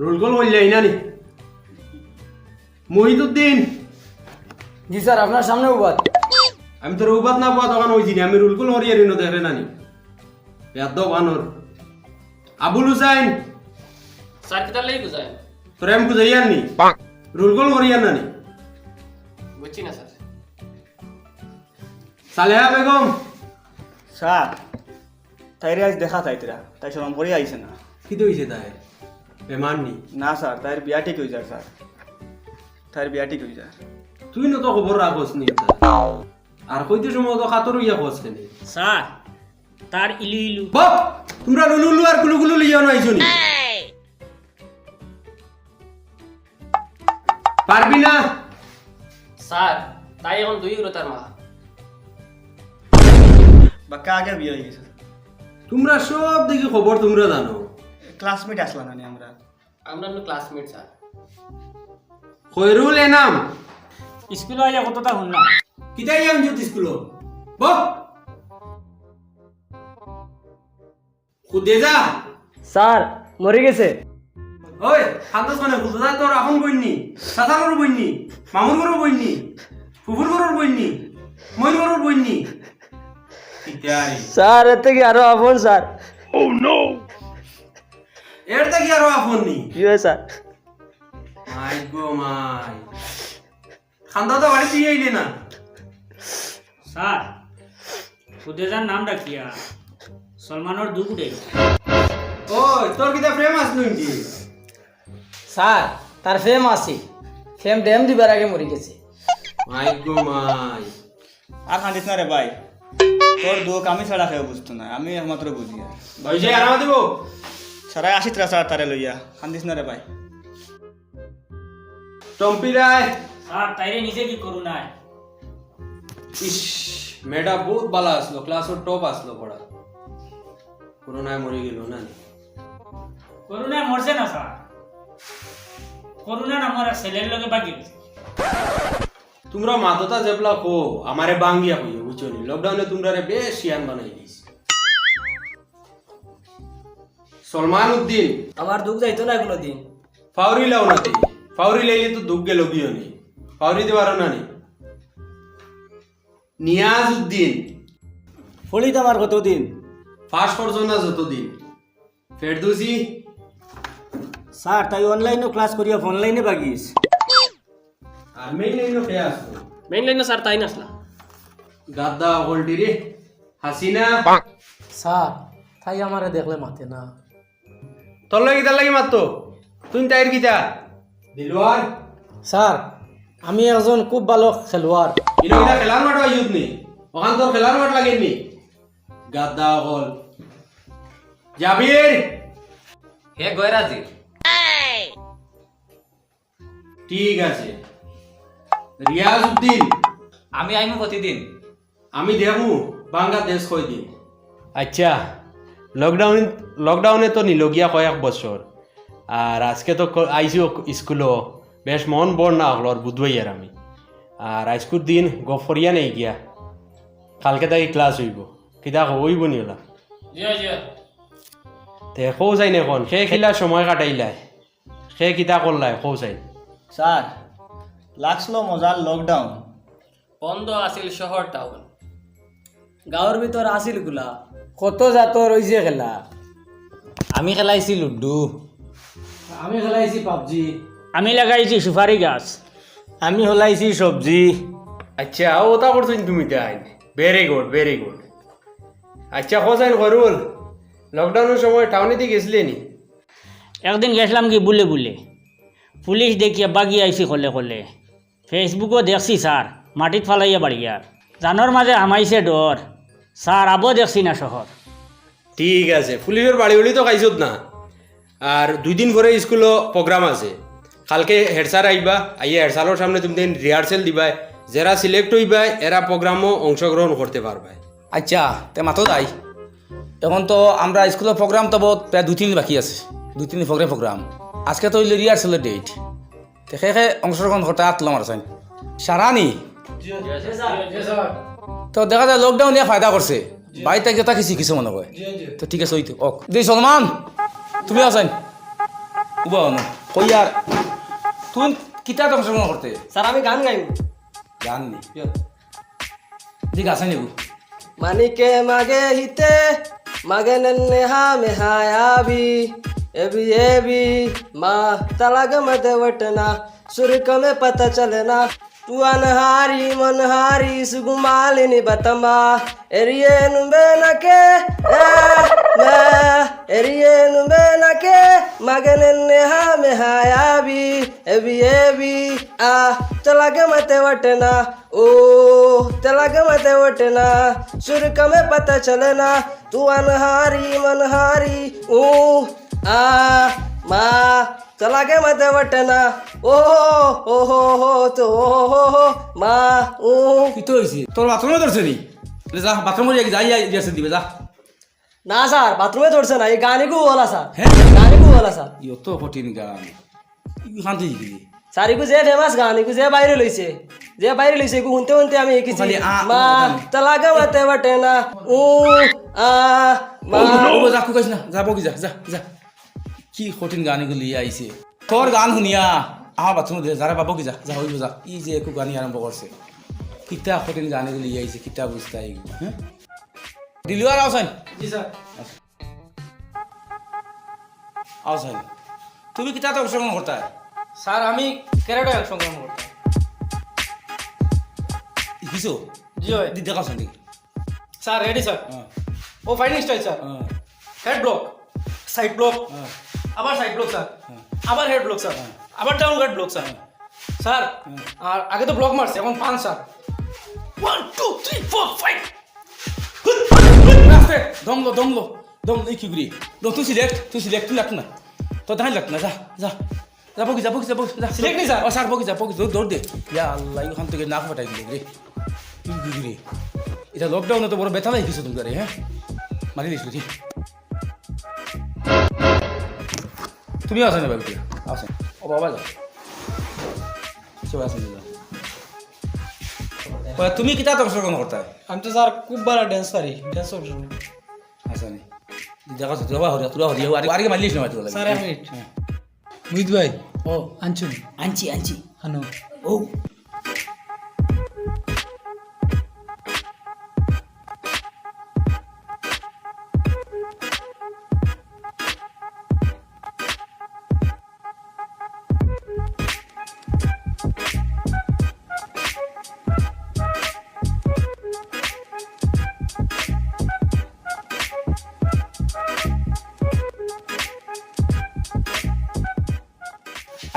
Roll call করলেই না নি মহিদুদ্দিন। জি স্যার, আপনার সামনে উবাদ। আমি তোর উবাদ না পাওয়া তখন হয়েছি আমি রোল কল হরিয়ার দেখে নানি বেদ বানর। আবুল হুসাইন স্যার কিতার লাগি বুঝায় তোর আমি বুঝাইয়ার নি রোল কল হরিয়ার নানি বুঝছি না স্যার। সালেহা বেগম। স্যার তাইরে আজ দেখা তাইতরা তাই শরম করে আইছে না। কি তো হয়েছে তাই বেমার নি? না স্যার তাইর বিয়া ঠিক হয়ে যায় স্যার, তাইর বিয়া ঠিক হয়ে যায়। তুই না তো খবর রাখস নি আর কইতে সময় তো খাতর ইয়া খোঁজ কেনে স্যার তার ইলু ইলু বাপ তোমরা লুলু আর গুলু গুলু লিয়া নাইছো নি পারবি না? স্যার তাই এখন দুই হলো তার মা। বাক্কা আগে বিয়ে হয়ে গেছে। তোমরা সব দেখি খবর তোমরা জানো। ক্লাসমেট আসলা না আমরা। আমরা ক্লাসমেট স্যার। খয়রুল এনাম স্কুলে আইয়া কতটা শুন না কিতাই আমি জুত স্কুল বাপ খুদে যা। স্যার মরে গেছে। ওই খান্দাস মানে খুদে যা তোর আপন বইনি সাসার গরু বইনি মামুর গরু বইনি ফুফুর গরুর বইনি মইর গরুর বইনি কিতাই স্যার এর থেকে আরো আপন স্যার। এর থেকে আরো আপন নি কি হয় স্যার? মাই গো মাই খান্দা তো বাড়ি দিয়ে আইলে না। স্যার খুদেজার নাম রাখিয়া সলমানের দুগুড়ে। ওই তোর কিতা প্রেম আসলো নাকি? স্যার তার ফেম আছে, ফেম ড্যাম দিবার আগে মরে গেছে। মাই গো মাই আর কান্দিস না রে ভাই, তোর দুঃখ আমি ছাড়া খেয়ে বুঝতো না, আমি একমাত্র বুঝি। ভাই যে আরাম দিব সারাই আসিতরা স্যার তারে লইয়া, কান্দিস না রে ভাই। টম্পি রায়। স্যার তাইরে নিজে কি করু নাই? ইস মেয়েটা বহুত ভালো আসলো, ক্লাসের টপ আসলো পড়া, করোনায় মরে গেল না। করুণা মরছে না স্যার, করুণা না মরা ছেলের লগে বাকি গেছে। তোমরা মাততা জেবলা কো আমারে বাঙ্গিয়া কইও বুঝছো নি, লকডাউনে তোমরা রে বেশ শিয়ান বানাই দিস। সলমান উদ্দিন আমার দুঃখ যাইতো না কোনো দিন। ফাউরি লাও না তুই, ফাউরি লাইলে তো দুঃখ গেল বিও নি, ফাউরি দিতে পারো না নি। নিয়াজ উদ্দিন ফলিত আমার কতদিন ফার্স্ট করছো না যতদিন। ফেরদৌসি স্যার তাই অনলাইনে ক্লাস করিয়া অনলাইনে বাগিস। আর মেইন লাইনও খেয়ে আসতো মেইন লাইনে স্যার তাই নাসলা। গাদ্দা গোল্ডি রে হাসিনা। স্যার তাই আমারে দেখলে মাতে না। তোর লাগে কিতা লাগি মারতো তুই তাইর কিতা দিলওয়ার। স্যার আমি একজন খুব ভালো খেলোয়াড়। ইনো কিতা খেলার মাঠ আইয়ুত নি, ওখান তোর খেলার মাঠ লাগেনি। গাদ্দা গোল জাবির হে গয়রাজি। ঠিক আছে। রিয়াজ উদ্দিন আমি আইমু প্রতিদিন। আমি দেখু বাংলাদেশ কই দিন। আচ্ছা লকডাউনে তো নিলগিয়া কয়েক বছর, আর আজকে তো আইসিও স্কুলও বেশ মন বড় না হল বুধবাই আর আমি, আর আজকুর দিন গফরিয়া নেই গিয়া কালকে তাই ক্লাস হইব কিতা হইব নি ওলা জিয়া জিয়া তে খৌ যাই এখন সে খিলা সময় কাটাইলাই সে কিতা করলাই খৌ যাই। স্যার লাগছিল মজার লকডাউন। বন্ধ আছিল শহর টাউন। গাঁৱৰ ভিতর আছিল গুলা কত জাতর রইছে খেলা। আমি খেলাইছি লুডু, আমি খেলাইছি পাবজি। আমি লাগাইছি সুপারি গাছ। আমি হলাইছি সবজি। আচ্ছা ওটা করছো তুমি তাই, ভেরি গুড ভেরি গুড। আচ্ছা খোঁজাইন করুল লকডাউনের সময় টাউনে দিয়ে গেছিলে নি? একদিন গেছিলাম কি বুলে বুলে, পুলিশ দেখিয়া বাগি আইছি কলে কলে। ফেসবুকও দেখছি স্যার মাটিত ফালাইয়া বাড়িয়ার, জানোর মাঝে হামাইছে ডর। স্যার আবো দেখছি না শহর। ঠিক আছে, পুলিশের বাড়ি বাড়ি তো খাইছত না। আর 2 দিন পরে স্কুলও প্রোগ্রাম আছে, কালকে হেড স্যার আইবা, আইয়া হেড স্যারের সামনে তুমি রিহার্সেল দিবাই, যারা সিলেক্ট হইবাই এরা প্রোগ্রামও অংশগ্রহণ করতে পারবাই। আচ্ছা তে মাতো যাই। এখন তো আমরা স্কুলের প্রোগ্রাম তো প্রায় 2-3 দিন বাকি আছে, 2-3 দিন প্রোগ্রাম। আজকে তো হইল রিহার্সেলের ডেট, দেখে অংশগ্রহণ করতে আতলাম আর চাই সারানি। তো দেখা যায় লকডাউন নিয়ে ফায়দা করছে, বাড়িতে গিয়ে তাকে শিখিছে মনে হয়। তো ঠিক আছে ওই তো ওক দি সলমান তুমি আছেন। উবা হনো কইয়ার তুই কিতাত অংশগ্রহণ করতে স্যার আমি গান গাইব জাননি ঠিক আছে নিবু মানিকে মাগে হিতে মাগে নন্নে হা মে হায়াবি এবি এবি মা তলাগ মতে वटना सुरक में पता चलना तू अनहारी मनहारी सुगुमालिनी बतमा एरिये नुबे नके एरिये नुबे नके मगन हा में हायाबी एबी आ तलाग मते वटना ओ तलाग मते वटना सुरक में पता चलना तू अनहारी मनहारी ओ आ मा तलागे मते वटना ओ हो तो हो मा ऊ কি তো হয়েছে তোর বাথরুমে ধরছে নি যা বাথরুমে যাই যাই দিবে যা না স্যার বাথরুমে ধরছে না এই গানে কু বলা স্যার হ্যাঁ? গানে কু বলা স্যার ইয়ো তো কঠিন গান শান্তি গিয়ে স্যার ইকু যে ফেমাস গান ইকু যে বাইরে লইছে ইকু শুনতে শুনতে আমি এঁকেছি খালি আ, মা খালি। তলাগে মতে वटना ऊ आ मा যা কুকাইস না যা বকি যা যা যা কি কঠিন গানগুলি আইছে তোর গান শুনিয়া আমার বাথরুমে দে যারা বাবু কি যা যা হইব যা ই যে একু গানি আরম্ভ করছে কিতা কঠিন গানগুলি আইছে কিতা বুঝতে আইগু হ্যাঁ দিলু আর আওসাইন জি স্যার আওসাইন তুমি কিতা তো অংশগ্রহণ করতা স্যার আমি ক্যারাটে অংশগ্রহণ করতাম কিছু জি হয় দি দেখাও দেখি স্যার রেডি স্যার হ্যাঁ ও ফাইটিং স্টাইল স্যার হ্যাঁ হেড ব্লক সাইড ব্লক হ্যাঁ আবার সাইড ব্লক স্যার আবার হেড ব্লক স্যার আবার down head block sir sir আর আগে তো ব্লক মারছে এখন পাঁচ স্যার 1 2 3 4 5 আস্তে দমলো এই কি গুলি তুই সিলেক্ট তুই লাগতো না তো দাঁড়াই লাগতো না যা যা যা বকি যা Select নি, স্যার? ও স্যার বকি দৌড় দে ইয়া আল্লাহ ওখান থেকে নাক ফাটাই দিলে রে কি গুলি এটা লকডাউনে তো বড় ব্যথা লাগিয়েছে তুমি রে হ্যাঁ মারি দিস রে তুমি আসো না বাবু আসো ও বাবা যাও চলে আসো তুমি কিতা অংশগ্রহণ করতে আমি তো স্যার খুব ভালো ড্যান্স পারি ড্যান্স অংশগ্রহণ হাসানি দেখা যাচ্ছে তুরা হরিয়া আরে মারলিস না তুই স্যার এক মিনিট মুহিত ভাই ও আনছুন আনছি হানো ও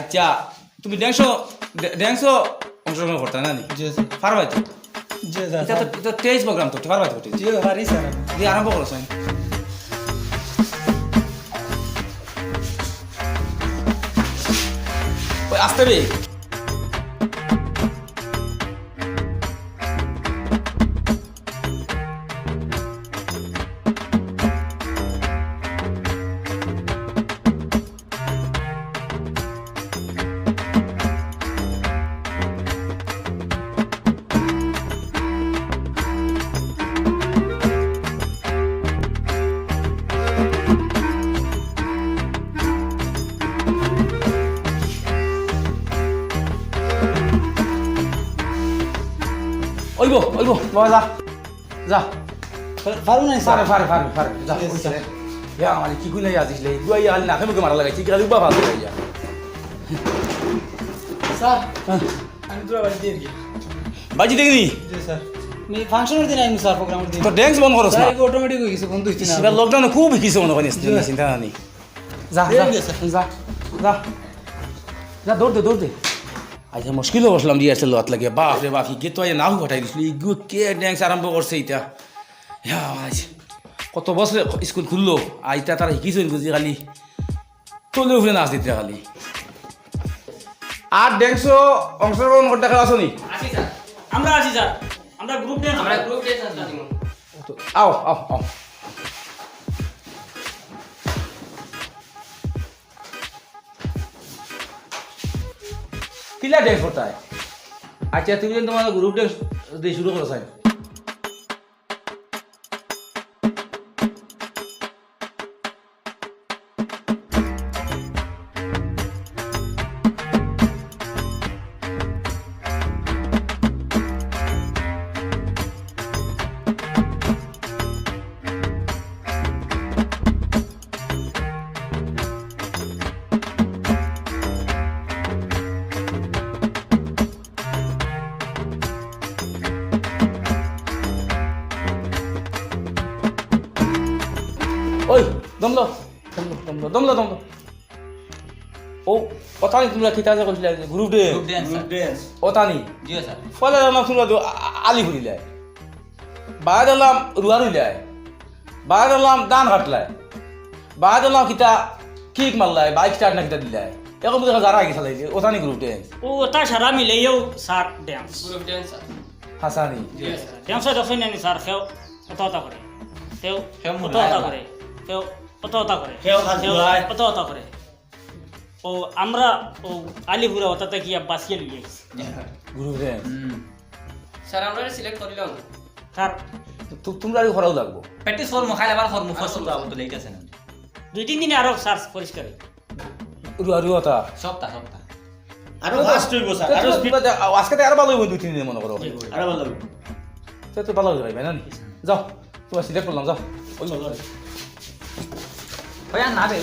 আচ্ছা তুমি ড্যান্সও অংশগ্রহণ করতে না নি জি স্যার পারবাই তো জি স্যার এটা তেজ প্রোগ্রাম তো পারবাই তো জি পারি স্যার দিয়ে আরম্ভ করো সাইন ওই আসতে বে ওইব বাবা যা পারবো না স্যার ফারে যা ইয়া আমার কি কই নাই আজিসলে গুয়াই আল না কেমন মারা লাগাইছি কি আলুবা ভালো লাগাইয়া স্যার আমি তোরা বাড়ি দিয়ে গিয়ে বাজি দেখনি জি স্যার আমি ফাংশনের দিন আইনি স্যার প্রোগ্রামের দিন তো ড্যান্স বন্ধ করছ না স্যার অটোমেটিক হয়ে গেছে বন্ধ হইছে না সেটা লকডাউনে খুব শিখিছে মনে করিস চিন্তা নাই যা দৌড় দে আচ্ছা মুশকিল বসলাম রিহার্সেল হাত লাগে বাপ রে বাপ গীত না ঘটাই দিছিল ইগু কে ড্যান্স আরম্ভ করছে এটা কত বছর স্কুল খুললো আইতা তারা শিখিছিল বুঝি খালি তলে উঠে নাচ দিতে খালি আর ড্যান্সও অংশগ্রহণ করতে আসো নি আসি স্যার আমরা আছি স্যার আমরা গ্রুপ ড্যান্স আমরা গ্রুপ ড্যান্স আসলাম আও কিলা ড্যান্স করতে হয় আচ্ছা তুমি তোমার গ্রুপ ড্যান্স দিয়ে শুরু করো সাইন দমলো দমলো দমলো দমলো ও অথানি তোমরা খিতা যে কৈছিলা গ্রুপ ড্যান্স গ্রুপ ড্যান্স অথানি জি স্যার ফলে নাম তোমরা আলি ফুরিলাই বাদ হলাম রুয়ার হইলাই বাদ হলাম দান কাটলাই বাদ হলাম কিতা কিক মারলাই বাইক স্টার্ট না কিতা দিলাই এখন দেখা যারা আগে চালাইছে অথানি গ্রুপ ড্যান্স ও ওটা সারা মিলেও sir dance group dance sir হাসানি ড্যান্সও দেখছেন না স্যার সেও অত করে সেও সেও অত মনে করে সেও অত করে সেও হাত ধোয়ায়। অত করে ও আমরা ও আলিপুরা ওটাতে কি বাসিয়ে লিয়ে গ্রুপ ড্যান্স স্যার আমরা সিলেক্ট করিলাম না স্যার তোমরা আর খরাও লাগবো প্র্যাকটিস করবো খাইলে আবার করবো ফার্স্ট তো আবার তো লেট আছে না 2-3 দিনে আরো স্যার পরিষ্কার রুয়া রুয়াটা সপ্তাহ সপ্তাহ আরো ফাস্ট হইব স্যার আরো স্পিড আজকে তো আরো ভালো হইব 2-3 দিন মনে করো আরো ভালো হইব তো ভালো হইবে ভাই না যাও তোমার সিলেক্ট করলাম যাও ওই ভাই আর না রে